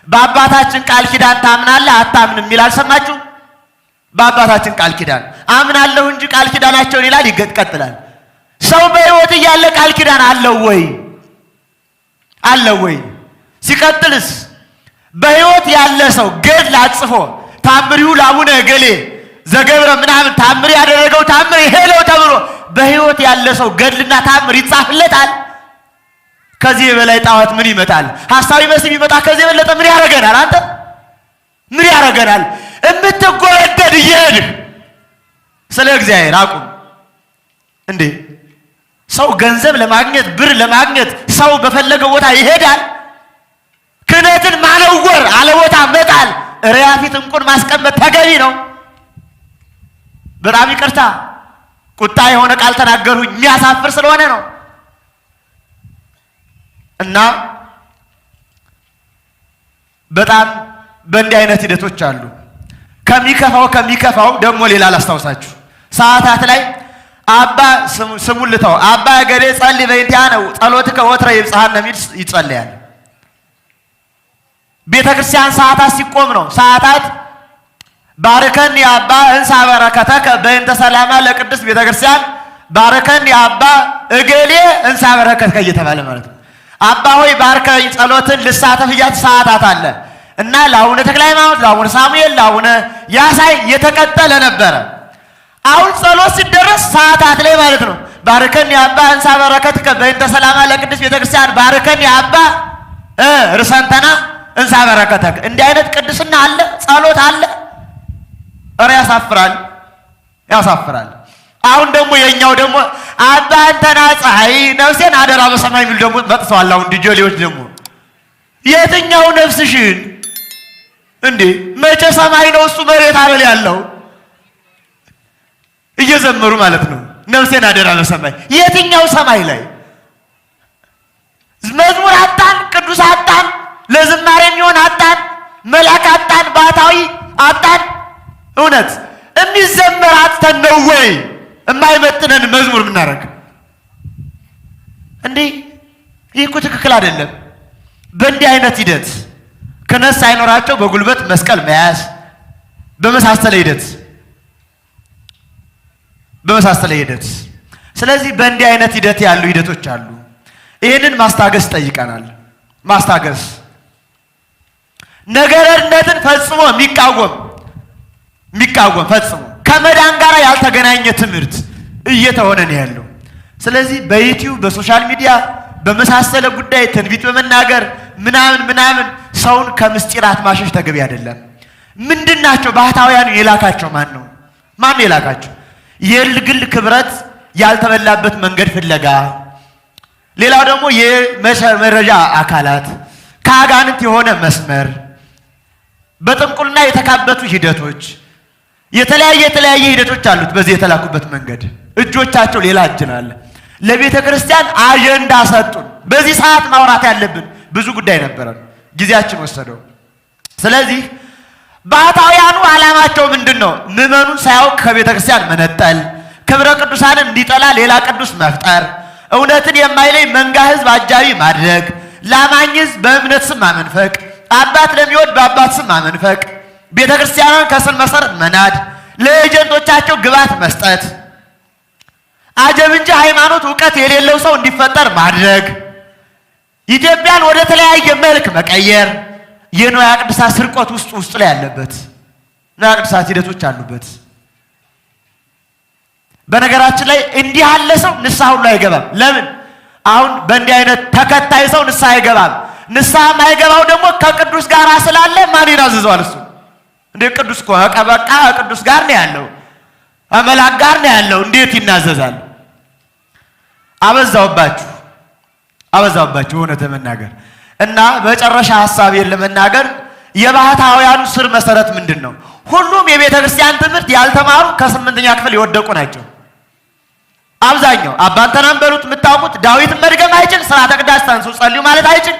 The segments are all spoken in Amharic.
በአባታችን ቃል ኪዳን ታምናለህ አታምንም ይላል። ሰማችሁ? በአባታችን ቃል ኪዳን አምናለሁ እንጂ ቃል ኪዳናቸውን ይላል ይቀጥላል። ሰው በሕይወት እያለ ቃል ኪዳን አለው ወይ? አለው ወይ? ሲቀጥልስ በሕይወት ያለ ሰው ገድል አጽፎ ታምሪው ለአቡነ እገሌ ዘገብረ ምናምን ታምር ያደረገው ታምር ይሄ ነው ተብሎ በሕይወት ያለ ሰው ገድልና ታምር ይጻፍለታል? ከዚህ በላይ ጣዖት ምን ይመጣል? ሐሳዊ መስል ይመጣ ከዚህ በለጠ ምን ያረጋናል? አንተ ምን ያረጋናል? እምትጎረደድ እየሄድህ ስለ እግዚአብሔር አቁም እንዴ! ሰው ገንዘብ ለማግኘት ብር ለማግኘት ሰው በፈለገው ቦታ ይሄዳል። ክህነትን ማነወር አለቦታ መጣል ሪያ ፊት እንቁን ማስቀመጥ ተገቢ ነው? በጣም ይቅርታ ቁጣ የሆነ ቃል ተናገሩኝ የሚያሳፍር ስለሆነ ነው። እና በጣም በእንዲህ አይነት ሂደቶች አሉ። ከሚከፋው ደግሞ ሌላ ላስታውሳችሁ። ሰዓታት ላይ አባ ስሙልተው አባ ገሌ ጸልይ በእንቲአነ ጸሎትከ ወትረ ይብጽሐነ የሚል ይጸልያል። ቤተ ክርስቲያን ሰዓታት ሲቆም ነው። ሰዓታት ባርከን የአባ እንሳ በረከተከ በእንተ ሰላማ ለቅድስት ቤተ ክርስቲያን ባርከን የአባ እገሌ እንሳ በረከተከ እየተባለ ማለት ነው። አባ ሆይ ባርከኝ ጸሎትን ልሳተፍ እያት ሰዓታት አለ እና ለአቡነ ተክለ ሃይማኖት፣ ለአቡነ ሳሙኤል፣ ለአቡነ ያሳይ የተቀጠለ ነበረ። አሁን ጸሎት ሲደረስ ሰዓታት ላይ ማለት ነው ባርከን የአባ እንሳ በረከተከ በእንተ ሰላማ ለቅድስት ቤተ ክርስቲያን ባርከን የአባ ርሰንተና እንሳ በረከተከ። እንዲህ አይነት ቅድስና አለ? ጸሎት አለ? ኧረ ያሳፍራል፣ ያሳፍራል። አሁን ደግሞ የኛው ደግሞ አባ እንተና ፀሐይ ነፍሴን አደራ በሰማይ የሚሉ ደግሞ መጥተዋል። አሁን ዲጆሌዎች ደግሞ የትኛው ነፍስሽን እንዴ? መቼ ሰማይ ነው እሱ መሬት አይደል ያለው? እየዘመሩ ማለት ነው ነፍሴን አደራ በሰማይ። የትኛው ሰማይ ላይ መዝሙር አጣን፣ ቅዱስ አጣን፣ ለዝማሬ የሚሆን አጣን፣ መልአክ አጣን፣ ባታዊ አጣን። እውነት የሚዘመር አጥተን ነው ወይ የማይመጥነን መዝሙር ምናረግ እንዴ? ይህ እኮ ትክክል አይደለም። በእንዲህ አይነት ሂደት ክህነት ሳይኖራቸው በጉልበት መስቀል መያዝ በመሳሰለ ሂደት ስለዚህ በእንዲህ አይነት ሂደት ያሉ ሂደቶች አሉ። ይህንን ማስታገስ ጠይቀናል። ማስታገስ ነገረነትን ፈጽሞ የሚቃወም ፈጽሞ ከመዳን ጋር ያልተገናኘ ትምህርት እየተሆነ ነው ያለው። ስለዚህ በዩቲዩብ በሶሻል ሚዲያ በመሳሰለ ጉዳይ ትንቢት በመናገር ምናምን ሰውን ከምስጢራት ማሸሽ ተገቢ አይደለም። ምንድናቸው ባህታውያን የላካቸው? ማን ነው የላካቸው? የግል ክብረት ያልተበላበት መንገድ ፍለጋ፣ ሌላው ደግሞ የመረጃ አካላት ከአጋንንት የሆነ መስመር፣ በጥንቁልና የተካበቱ ሂደቶች፣ የተለያየ ሂደቶች አሉት። በዚህ የተላኩበት መንገድ እጆቻቸው ሌላ እጅናል። ለቤተ ክርስቲያን አጀንዳ ሰጡን። በዚህ ሰዓት ማውራት ያለብን ብዙ ጉዳይ ነበረን፣ ጊዜያችን ወሰደው። ስለዚህ ባህታውያኑ ዓላማቸው ምንድነው? ምዕመኑን ሳያውቅ ከቤተ ክርስቲያን መነጠል፣ ክብረ ቅዱሳንን እንዲጠላ ሌላ ቅዱስ መፍጠር፣ እውነትን የማይለይ መንጋ ህዝብ አጃቢ ማድረግ፣ ላማኝ ህዝብ በእምነት ስም ማመንፈቅ፣ አባት ለሚወድ በአባት ስም ማመንፈቅ፣ ቤተ ክርስቲያንን ከስር መሰረት መናድ፣ ለኤጀንቶቻቸው ግባት መስጠት፣ አጀብ እንጂ ሃይማኖት እውቀት የሌለው ሰው እንዲፈጠር ማድረግ፣ ኢትዮጵያን ወደ ተለያየ መልክ መቀየር፣ የንዋየ ቅድሳት ስርቆት ውስጥ ላይ ያለበት ንዋየ ቅድሳት ሂደቶች አሉበት። በነገራችን ላይ እንዲህ ያለ ሰው ንስሐ ሁሉ አይገባም። ለምን? አሁን በእንዲህ አይነት ተከታይ ሰው ንስሐ አይገባም። ንስሐ የማይገባው ደግሞ ከቅዱስ ጋር ስላለ ማን ይናዝዘዋል? እሱ እንዴ ቅዱስ እኮ በቃ ቅዱስ ጋር ነው ያለው፣ አመላክ ጋር ነው ያለው፣ እንዴት ይናዘዛል? አበዛውባችሁ እውነት ለመናገር እና በመጨረሻ ሐሳቤን ለመናገር የባህታውያኑ ስር መሰረት ምንድነው? ሁሉም የቤተ ክርስቲያን ትምህርት ያልተማሩ ከ8ኛ ክፍል የወደቁ ናቸው። አብዛኛው አባንተናም በሉት የምታውቁት ዳዊትን መድገም አይችል፣ ሥርዓተ ቅዳሴ ተንሱ ጸልዩ ማለት አይችል።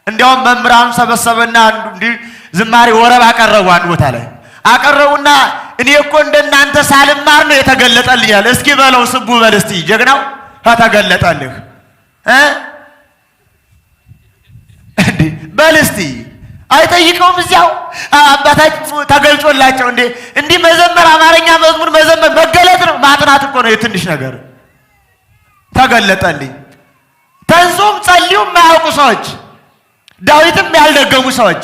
እንዲያውም መምህራኑ ሰበሰበና እንዲህ ዝማሬ ወረብ አቀረቡ። አንድ ቦታ ላይ አቀረቡና እኔ እኮ እንደናንተ ሳልማር ነው የተገለጠልኝ አለ። እስኪ በለው ስቡ በል እስቲ ጀግናው ተገለጠልህ እንዴ በል እስቲ አይጠይቀውም። እዚያው አባታችን ተገልጾላቸው እንዲህ መዘመር አማርኛ መዝሙር መዘመር መገለጥ ነው። ማጥናት እኮ ነው የትንሽ ነገር። ተገለጠልኝ። ተንሱም ጸልዩም የማያውቁ ሰዎች፣ ዳዊትም ያልደገሙ ሰዎች፣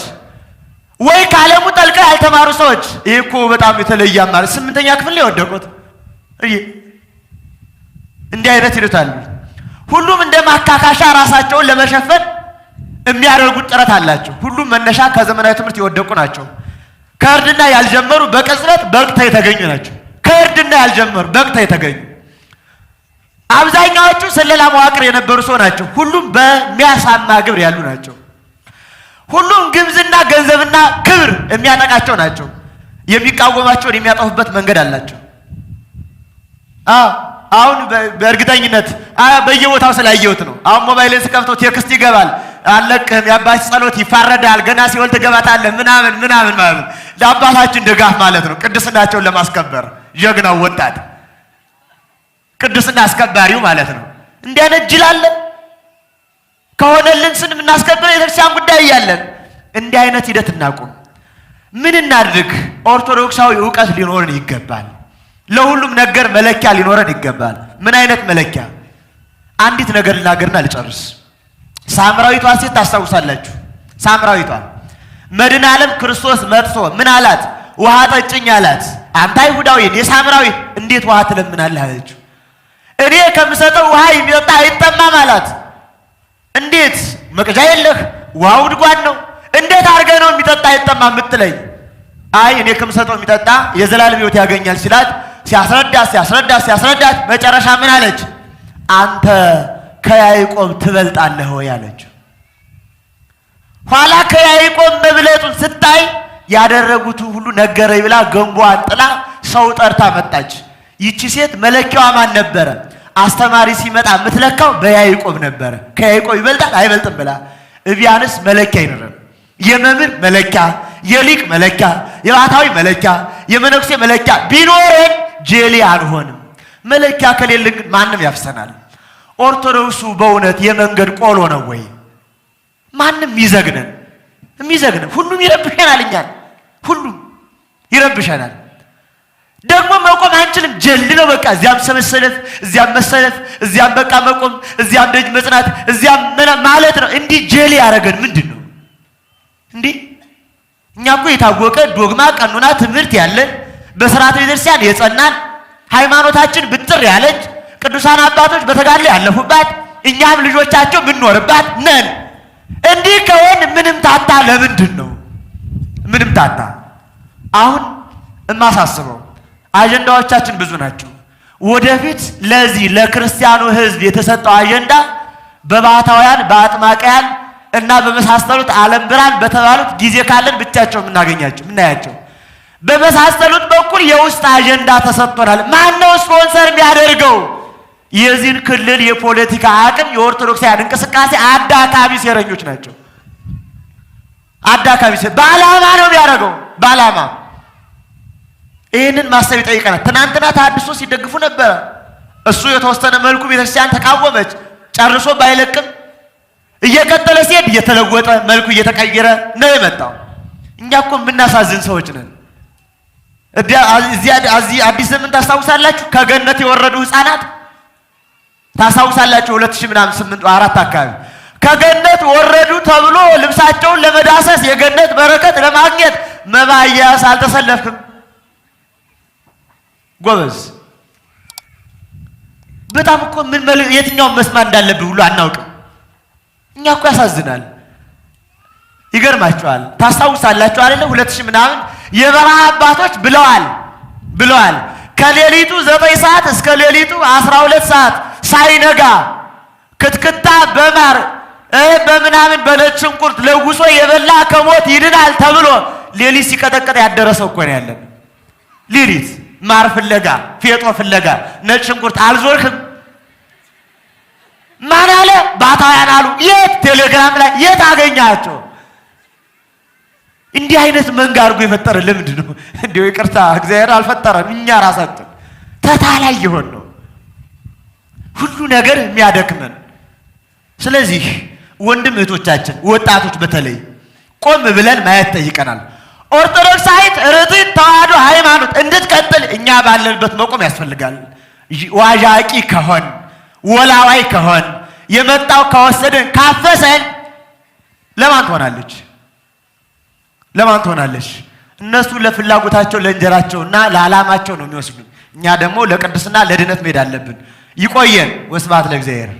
ወይ ካለሙ ጠልቀው ያልተማሩ ሰዎች። ይሄ እኮ በጣም የተለየ አማር 8ኛ ክፍል ላይ ወደቁት። እንዲህ አይነት ይሉታል። ሁሉም እንደ ማካካሻ ራሳቸውን ለመሸፈን የሚያደርጉት ጥረት አላቸው። ሁሉም መነሻ ከዘመናዊ ትምህርት የወደቁ ናቸው። ከእርድና ያልጀመሩ በቅጽበት በቅተው የተገኙ ናቸው። ከእርድና ያልጀመሩ በቅተው የተገኙ አብዛኛዎቹ ስለላ መዋቅር የነበሩ ሰው ናቸው። ሁሉም በሚያሳማ ግብር ያሉ ናቸው። ሁሉም ግብዝና ገንዘብና ክብር የሚያጠቃቸው ናቸው። የሚቃወማቸውን የሚያጠፉበት መንገድ አላቸው። አሁን በእርግጠኝነት በየቦታው ስላየሁት ነው። አሁን ሞባይልን ስከፍተው ቴክስት ይገባል። አለቅህም፣ የአባትህ ጸሎት ይፋረዳል፣ ገና ሲወል ትገባታለህ ምናምን ምናምን ማለት ለአባታችን ድጋፍ ማለት ነው። ቅድስናቸውን ለማስከበር ጀግናው ወጣት ቅድስና አስከባሪው ማለት ነው። እንዲህ አይነት ጅል አለ? ከሆነልን ስን የምናስከብረው የቤተክርስቲያን ጉዳይ እያለን እንዲህ አይነት ሂደት እናቁም። ምን እናድርግ? ኦርቶዶክሳዊ ዕውቀት ሊኖረን ይገባል። ለሁሉም ነገር መለኪያ ሊኖረን ይገባል። ምን አይነት መለኪያ? አንዲት ነገር ልናገርና ልጨርስ። ሳምራዊቷ ሴት ታስታውሳላችሁ? ሳምራዊቷ መድኃኔ ዓለም ክርስቶስ መጥቶ ምን አላት? ውሃ ጠጭኝ አላት። አንተ አይሁዳዊ የሳምራዊ እንዴት ውሃ ትለምናለህ አለችው። እኔ ከምሰጠው ውሃ የሚጠጣ አይጠማም አላት። እንዴት? መቅጃ የለህ? ውሃው ጉድጓድ ነው። እንዴት አድርገህ ነው የሚጠጣ አይጠማም የምትለኝ? አይ እኔ ከምሰጠው የሚጠጣ የዘላለም ሕይወት ያገኛል ሲላት ሲያስረዳት መጨረሻ ምን አለች? አንተ ከያዕቆብ ትበልጣለህ ወይ አለችው። ኋላ ከያዕቆብ መብለጡን ስታይ ያደረጉት ሁሉ ነገረኝ ብላ ገንቧን ጥላ ሰው ጠርታ መጣች። ይቺ ሴት መለኪያዋ ማን ነበረ? አስተማሪ ሲመጣ የምትለካው በያዕቆብ ነበረ። ከያዕቆብ ይበልጣል አይበልጥም ብላ እቢያንስ መለኪያ ይኖረን። የመምህር መለኪያ፣ የሊቅ መለኪያ፣ የባህታዊ መለኪያ፣ የመነኩሴ መለኪያ ቢኖረን ጄሊ አንሆንም። መለኪያ ከሌለን ግን ማንም ያፍሰናል። ኦርቶዶክሱ በእውነት የመንገድ ቆሎ ነው ወይ? ማንም የሚዘግነን ሁሉም ይረብሸናል። እኛን ሁሉም ይረብሸናል። ደግሞ መቆም አንችልም። ጀልድ ነው በቃ። እዚያም መሰለፍ፣ እዚያም መሰለፍ፣ እዚያም በቃ መቆም፣ እዚያም ደጅ መጽናት፣ እዚያም ማለት ነው። እንዲህ ጄሊ ያደረገን ምንድን ነው እንዲህ? እኛ እኮ የታወቀ ዶግማ ቀኖና ትምህርት ያለን በሥርዓተ ቤተክርስቲያን የጸናን ሃይማኖታችን ብጥር ያለች ቅዱሳን አባቶች በተጋድሎ ያለፉባት እኛም ልጆቻቸው ምንኖርባት ነን። እንዲህ ከሆን ምንም ታጣ። ለምንድን ነው ምንም ታጣ? አሁን እማሳስበው አጀንዳዎቻችን ብዙ ናቸው። ወደፊት ለዚህ ለክርስቲያኑ ሕዝብ የተሰጠው አጀንዳ በባህታውያን በአጥማቂያን እና በመሳሰሉት ዓለም ብርሃን በተባሉት ጊዜ ካለን ብቻቸው ምናያቸው በመሳሰሉት በኩል የውስጥ አጀንዳ ተሰጥቶናል። ማነው ስፖንሰር የሚያደርገው? የዚህን ክልል የፖለቲካ አቅም የኦርቶዶክሳውያን እንቅስቃሴ አዳካሚ ሴረኞች ናቸው። አዳካሚ በዓላማ ነው የሚያደርገው። በዓላማ ይህንን ማሰብ ይጠይቀናል። ትናንትና ተሐድሶ ሲደግፉ ነበረ። እሱ የተወሰነ መልኩ ቤተክርስቲያን ተቃወመች። ጨርሶ ባይለቅም እየቀጠለ ሲሄድ እየተለወጠ መልኩ እየተቀየረ ነው የመጣው። እኛ እኮ የምናሳዝን ሰዎች ነን። እዚህ አዲስ ዘመን ታስታውሳላችሁ? ከገነት የወረዱ ህፃናት ታስታውሳላችሁ? 2008 አካባቢ ከገነት ወረዱ ተብሎ ልብሳቸውን ለመዳሰስ የገነት በረከት ለማግኘት መባያስ አልተሰለፍክም ጎበዝ። በጣም እኮ የትኛውን መስማት እንዳለብህ ሁሉ አናውቅም። እኛ እኮ ያሳዝናል። ይገርማችኋል። ታስታውሳላችሁ አይደለ? 2000 የበረሃ አባቶች ብለዋል ከሌሊቱ 9 ሰዓት እስከ ሌሊቱ 12 ሰዓት ሳይነጋ ክትክታ በማር በምናምን በነጭ ሽንኩርት ለውሶ የበላ ከሞት ይድናል ተብሎ ሌሊት ሲቀጠቀጥ ያደረሰው እኮ ነው ያለን። ሌሊት ማር ፍለጋ፣ ፌጦ ፍለጋ፣ ነጭ ሽንኩርት አልዞርህም? ማን አለ? ባታውያን አሉ። የት? ቴሌግራም ላይ የት አገኛቸው? እንዲህ አይነት መንጋ አድርጎ የፈጠረ ለምንድን ነው? እንዲሁ ይቅርታ እግዚአብሔር አልፈጠረም፣ እኛ ራሳችን ተታላይ ይሆን ነው ሁሉ ነገር የሚያደክመን። ስለዚህ ወንድም እህቶቻችን፣ ወጣቶች በተለይ ቆም ብለን ማየት ጠይቀናል። ኦርቶዶክሳዊት ርትዕት ተዋሕዶ ሃይማኖት እንድትቀጥል እኛ ባለንበት መቆም ያስፈልጋል። ዋዣቂ ከሆን ወላዋይ ከሆን የመጣው ከወሰደን ካፈሰን ለማን ትሆናለች? ለማን ትሆናለች? እነሱ ለፍላጎታቸው ለእንጀራቸውና ለዓላማቸው ነው የሚወስዱን። እኛ ደግሞ ለቅድስና ለድነት መሄድ አለብን። ይቆየን። ወስብሐት ለእግዚአብሔር።